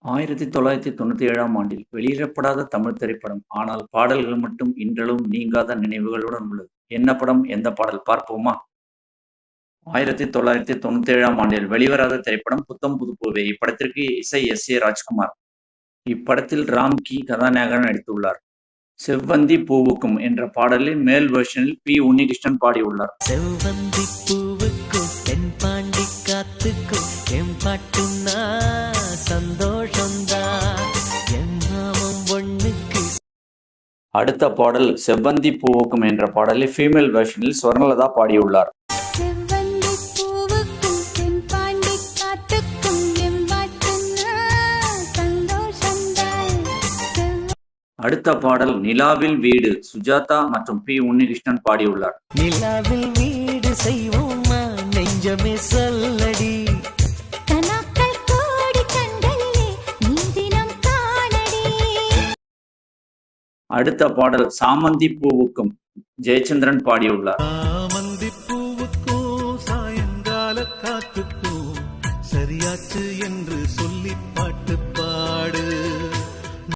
1997ஆம் ஆண்டில் வெளியிடப்படாத தமிழ் திரைப்படம். ஆனால் பாடல்கள் மட்டும் இன்றளவும் நீங்காத நினைவுகளுடன் உள்ளது. என்ன படம்? எந்த பாடல்? பார்ப்போமா? 1997ஆம் ஆண்டில் வெளிவராத திரைப்படம் புத்தம் புது பூவே. இப்படத்திற்கு இசை எஸ்.ஏ. ராஜ்குமார். இப்படத்தில் ராம்கி கதாநாயகனாக நடித்துள்ளார். செவ்வந்தி பூவுக்கும் என்ற பாடலின் மேல் வெர்ஷனில் பி. உன்னிகிருஷ்ணன் பாடியுள்ளார். செவ்வந்தி பூவுக்கும் தென்பாண்டி காத்துக்கும் எம்பாட்டுன்னா சந்தோஷம்தான் எம்மாவும் பொண்ணுக்கு. அடுத்த பாடல் செவ்வந்தி பூவுக்கும் என்ற பாடலில் ஃபீமேல் வெர்ஷனில் ஸ்வர்ணலதா பாடியுள்ளார். அடுத்த பாடல் நிலாவில் வீடு. சுஜாதா மற்றும் பி. உன்னிகிருஷ்ணன் பாடியுள்ளார். நிலாவில் வீடு செய்வோமா நெஞ்சமே சொல்லடி. அடுத்த பாடல் சாமந்தி பூவுக்கும் ஜெயச்சந்திரன் பாடியுள்ளார். சாமந்தி பூவுக்கும் சாயங்கால காத்துக்கும் சரியாச்சு என்று சொல்லி பாட்டு பாடு.